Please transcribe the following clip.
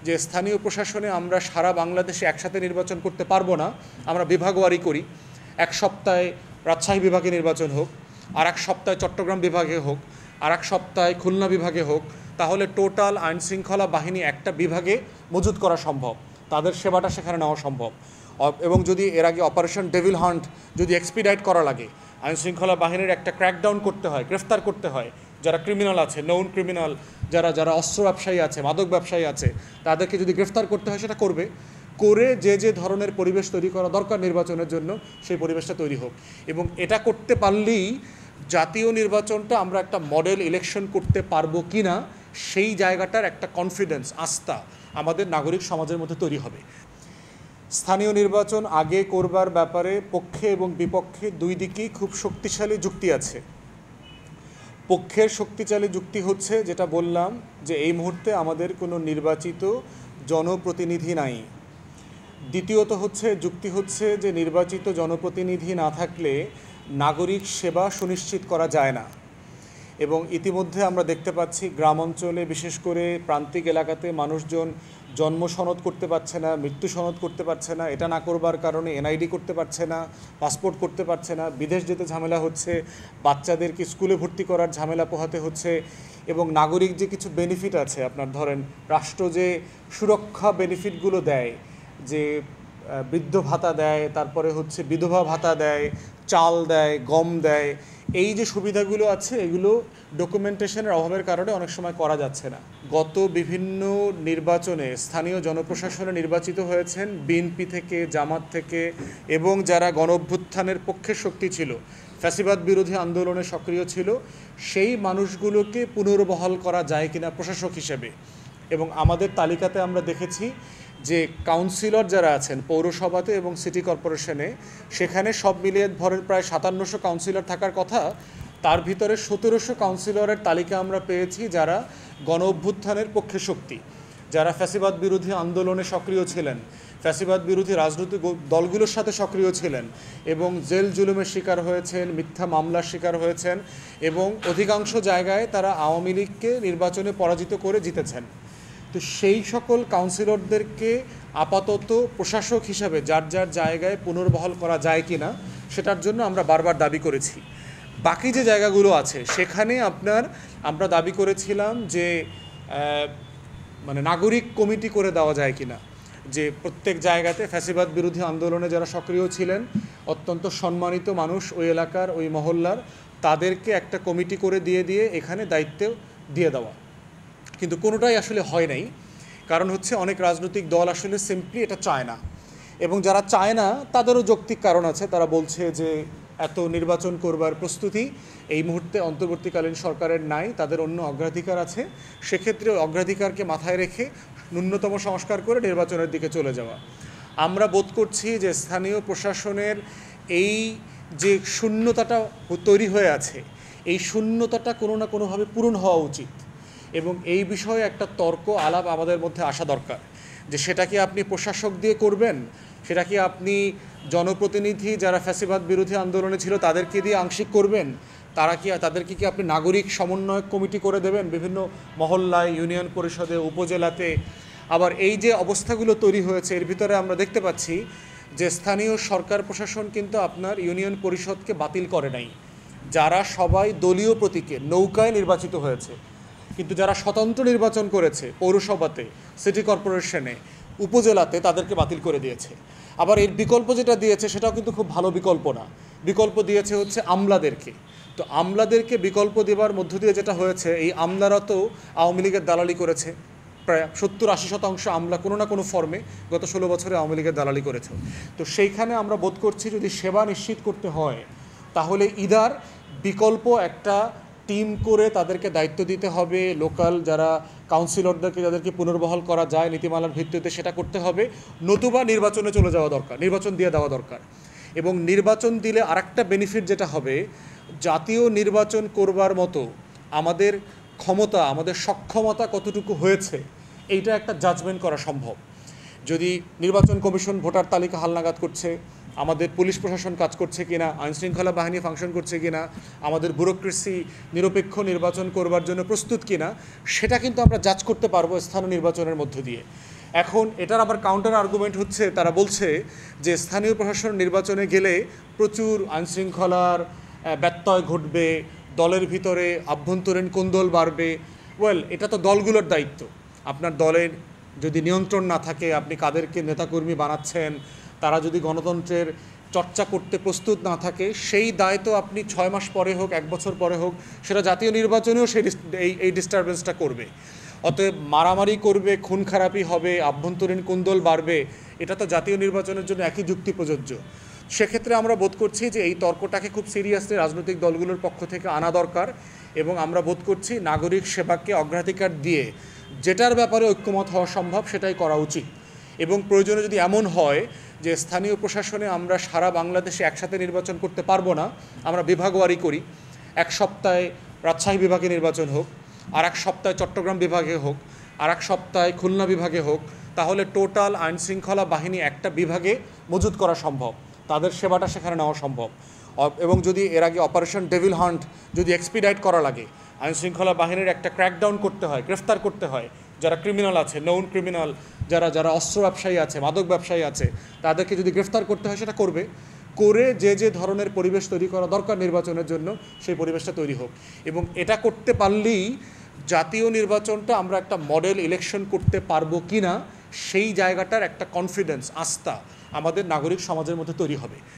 যে স্থানীয় প্রশাসনে আমরা সারা বাংলাদেশে একসাথে নির্বাচন করতে পারবো না, আমরা বিভাগওয়ারি করি। এক সপ্তাহে রাজশাহী বিভাগে নির্বাচন হোক, আর এক সপ্তাহে চট্টগ্রাম বিভাগে হোক, আর এক সপ্তাহে খুলনা বিভাগে হোক, তাহলে টোটাল আইনশৃঙ্খলা বাহিনী একটা বিভাগে মজুত করা সম্ভব, তাদের সেবাটা সেখানে নেওয়া সম্ভব। এবং যদি এর আগে অপারেশন ডেভিল হান্ট যদি এক্সপিডাইট করা লাগে, আইনশৃঙ্খলা বাহিনীর একটা ক্র্যাকডাউন করতে হয়, গ্রেফতার করতে হয় যারা ক্রিমিনাল আছে, নৌন ক্রিমিনাল, যারা যারা অস্ত্র ব্যবসায়ী আছে, মাদক ব্যবসায়ী আছে, তাদেরকে যদি গ্রেফতার করতে হয় সেটা করবে, করে যে যে ধরনের পরিবেশ তৈরি করা দরকার নির্বাচনের জন্য সেই পরিবেশটা তৈরি হোক। এবং এটা করতে পারলেই জাতীয় নির্বাচনটা আমরা একটা মডেল ইলেকশন করতে পারবো কি না সেই জায়গাটার একটা কনফিডেন্স, আস্থা আমাদের নাগরিক সমাজের মধ্যে তৈরি হবে। স্থানীয় নির্বাচন আগে করবার ব্যাপারে পক্ষে এবং বিপক্ষে দুই দিকেই খুব শক্তিশালী যুক্তি আছে। পক্ষের শক্তিশালী যুক্তি হচ্ছে যেটা বললাম, যে এই মুহূর্তে আমাদের কোনো নির্বাচিত জনপ্রতিনিধি নাই। দ্বিতীয়ত যুক্তি হচ্ছে যে নির্বাচিত জনপ্রতিনিধি না থাকলে নাগরিক সেবা সুনিশ্চিত করা যায় না। এবং ইতিমধ্যে আমরা দেখতে পাচ্ছি গ্রাম অঞ্চলে, বিশেষ করে প্রান্তিক এলাকাতে মানুষজন জন্ম সনদ করতে পারছে না, মৃত্যু সনদ করতে পারছে না। এটা না করবার কারণে এনআইডি করতে পারছে না, পাসপোর্ট করতে পারছে না, বিদেশ যেতে ঝামেলা হচ্ছে, বাচ্চাদেরকে স্কুলে ভর্তি করার ঝামেলা পোহাতে হচ্ছে। এবং নাগরিক যে কিছু বেনিফিট আছে, আপনার ধরেন রাষ্ট্র যে সুরক্ষা বেনিফিটগুলো দেয়, যে বৃদ্ধ ভাতা দেয়, তারপরে বিধবা ভাতা দেয়, চাল দেয়, গম দেয়, এই যে সুবিধাগুলো আছে এগুলো ডকুমেন্টেশনের অভাবের কারণে অনেক সময় করা যাচ্ছে না। গত বিভিন্ন নির্বাচনে স্থানীয় জনপ্রশাসনে নির্বাচিত হয়েছেন বিএনপি থেকে, জামাত থেকে, এবং যারা গণ অভ্যুত্থানের পক্ষে শক্তি ছিল, ফ্যাসিবাদ বিরোধী আন্দোলনে সক্রিয় ছিল, সেই মানুষগুলোকে পুনর্বহাল করা যায় কিনা প্রশাসক হিসেবে। এবং আমাদের তালিকাতে আমরা দেখেছি যে কাউন্সিলর যারা আছেন পৌরসভাতে এবং সিটি কর্পোরেশনে, সেখানে সব মিলিয়ে ধরেন প্রায় 5700 কাউন্সিলর থাকার কথা, তার ভিতরে 1700 কাউন্সিলরের তালিকা আমরা পেয়েছি যারা গণ অভ্যুত্থানের পক্ষে শক্তি, যারা ফ্যাসিবাদ বিরোধী আন্দোলনে সক্রিয় ছিলেন, ফ্যাসিবাদ বিরোধী রাজনৈতিক দলগুলোর সাথে সক্রিয় ছিলেন এবং জেল জুলুমের শিকার হয়েছেন, মিথ্যা মামলার শিকার হয়েছেন, এবং অধিকাংশ জায়গায় তারা আওয়ামী লীগকে নির্বাচনে পরাজিত করে জিতেছেন। তো সেই সকল কাউন্সিলরদেরকে আপাতত প্রশাসক হিসাবে যার যার জায়গায় পুনর্বহাল করা যায় কি না সেটার জন্য আমরা বারবার দাবি করেছি। বাকি যে জায়গাগুলো আছে সেখানে আমরা দাবি করেছিলাম যে নাগরিক কমিটি করে দেওয়া যায় কি না, যে প্রত্যেক জায়গাতে ফ্যাসিবাদ বিরোধী আন্দোলনে যারা সক্রিয় ছিলেন, অত্যন্ত সম্মানিত মানুষ ওই এলাকার, ওই মহল্লার, তাদেরকে একটা কমিটি করে দিয়ে এখানে দায়িত্ব দিয়ে দেওয়া। কিন্তু কোনোটাই আসলে হয় নাই। কারণ অনেক রাজনৈতিক দল আসলে সিম্পলি এটা চায় না, এবং যারা চায় না তাদেরও যৌক্তিক কারণ আছে। তারা বলছে যে এত নির্বাচন করবার প্রস্তুতি এই মুহূর্তে অন্তর্বর্তীকালীন সরকারের নাই, তাদের অন্য অগ্রাধিকার আছে। সেক্ষেত্রে অগ্রাধিকারকে মাথায় রেখে ন্যূনতম সংস্কার করে নির্বাচনের দিকে চলে যাওয়া। আমরা বোধ করছি যে স্থানীয় প্রশাসনের এই যে শূন্যতাটা তৈরি হয়ে আছে, এই শূন্যতাটা কোনো না কোনোভাবে পূরণ হওয়া উচিত। এবং এই বিষয়ে একটা তর্ক আলাপ আমাদের মধ্যে আসা দরকার, যে সেটা কি আপনি প্রশাসক দিয়ে করবেন, সেটা কি আপনি জনপ্রতিনিধি যারা ফ্যাসিবাদ বিরোধী আন্দোলনে ছিল তাদেরকে দিয়ে আংশিক করবেন, তাদেরকে কি আপনি নাগরিক সমন্বয়ক কমিটি করে দেবেন বিভিন্ন মহল্লায়, ইউনিয়ন পরিষদে, উপজেলাতে। আবার এই যে অবস্থাগুলো তৈরি হয়েছে এর ভিতরে আমরা দেখতে পাচ্ছি যে স্থানীয় সরকার প্রশাসন কিন্তু আপনার ইউনিয়ন পরিষদকে বাতিল করে নাই, যারা সবাই দলীয় প্রতীকে নৌকায় নির্বাচিত হয়েছে। কিন্তু যারা স্বতন্ত্র নির্বাচন করেছে পৌরসভাতে, সিটি কর্পোরেশনে, উপজেলাতে, তাদেরকে বাতিল করে দিয়েছে। আবার এর বিকল্প যেটা দিয়েছে সেটাও কিন্তু খুব ভালো বিকল্প না। বিকল্প দিয়েছে আমলাদেরকে। তো আমলাদেরকে বিকল্প দেওয়ার মধ্য দিয়ে যেটা হয়েছে, এই আমলারা তো আওয়ামী লীগের দালালি করেছে। প্রায় 70-80% আমলা কোনো না কোনো ফর্মে গত 16 বছরে আওয়ামী লীগের দালালি করেছে। তো সেইখানে আমরা বোধ করছি যদি সেবা নিশ্চিত করতে হয় তাহলে ইদার বিকল্প একটা টিম করে তাদেরকে দায়িত্ব দিতে হবে, লোকাল যারা কাউন্সিলরদেরকে যাদেরকে পুনর্বহাল করা যায় নীতিমালার ভিত্তিতে সেটা করতে হবে, নতুবা নির্বাচনে চলে যাওয়া দরকার, নির্বাচন দিয়ে দেওয়া দরকার। এবং নির্বাচন দিলে আরেকটা বেনিফিট যেটা হবে, জাতীয় নির্বাচন করবার মতো আমাদের ক্ষমতা, আমাদের সক্ষমতা কতটুকু হয়েছে এইটা একটা জাজমেন্ট করা সম্ভব। যদি নির্বাচন কমিশন ভোটার তালিকা হালনাগাদ করছে, আমাদের পুলিশ প্রশাসন কাজ করছে কিনা, আইনশৃঙ্খলা বাহিনী ফাংশন করছে কিনা, আমাদের ব্যুরোক্রেসি নিরপেক্ষ নির্বাচন করবার জন্য প্রস্তুত কিনা, সেটা কিন্তু আমরা জাজ করতে পারবো স্থানীয় নির্বাচনের মধ্য দিয়ে। এখন এটার আবার কাউন্টার আর্গুমেন্ট হচ্ছে, তারা বলছে যে স্থানীয় প্রশাসন নির্বাচনে গেলে প্রচুর আইনশৃঙ্খলার ব্যত্যয় ঘটবে, দলের ভিতরে আভ্যন্তরীণ কোন্দল বাড়বে। ওয়েল, এটা তো দলগুলোর দায়িত্ব। আপনার দলের যদি নিয়ন্ত্রণ না থাকে, আপনি কাদেরকে নেতাকর্মী বানাচ্ছেন, তারা যদি গণতন্ত্রের চর্চা করতে প্রস্তুত না থাকে, সেই দায় তো আপনি 6 মাস পরে হোক, 1 বছর পরে হোক, সেটা জাতীয় নির্বাচনেও এই ডিস্টারবেন্সটা করবে। অতএব মারামারি করবে, খুন খারাপি হবে, আভ্যন্তরীণ কোন্দল বাড়বে, এটা তো জাতীয় নির্বাচনের জন্য একই যুক্তি প্রযোজ্য। সেক্ষেত্রে আমরা বোধ করছি যে এই তর্কটাকে খুব সিরিয়াসলি রাজনৈতিক দলগুলোর পক্ষ থেকে আনা দরকার, এবং আমরা বোধ করছি নাগরিক সেবাকে অগ্রাধিকার দিয়ে যেটার ব্যাপারে ঐক্যমত হওয়া সম্ভব সেটাই করা উচিত। এবং প্রয়োজনে যদি এমন হয় যে স্থানীয় প্রশাসনে আমরা সারা বাংলাদেশে একসাথে নির্বাচন করতে পারবো না, আমরা বিভাগওয়ারি করি, 1 সপ্তাহে রাজশাহী বিভাগে নির্বাচন হোক, আর 1 সপ্তাহে চট্টগ্রাম বিভাগে হোক, আর 1 সপ্তাহে খুলনা বিভাগে হোক, তাহলে টোটাল আইনশৃঙ্খলা বাহিনী একটা বিভাগে মজুত করা সম্ভব, তাদের সেবাটা সেখানে নেওয়া সম্ভব। এবং যদি এর আগে অপারেশন ডেভিল হান্ট যদি এক্সপিডাইট করা লাগে, আইনশৃঙ্খলা বাহিনীর একটা ক্র্যাকডাউন করতে হয়, গ্রেফতার করতে হয় যারা ক্রিমিনাল আছে, নৌন ক্রিমিনাল, যারা অস্ত্র ব্যবসায়ী আছে, মাদক ব্যবসায়ী আছে, তাদেরকে যদি গ্রেফতার করতে হয় সেটা করবে, করে যে ধরনের পরিবেশ তৈরি করা দরকার নির্বাচনের জন্য সেই পরিবেশটা তৈরি হোক। এবং এটা করতে পারলেই জাতীয় নির্বাচনটা আমরা একটা মডেল ইলেকশন করতে পারবো কি না, সেই জায়গাটার একটা কনফিডেন্স, আস্থা আমাদের নাগরিক সমাজের মধ্যে তৈরি হবে।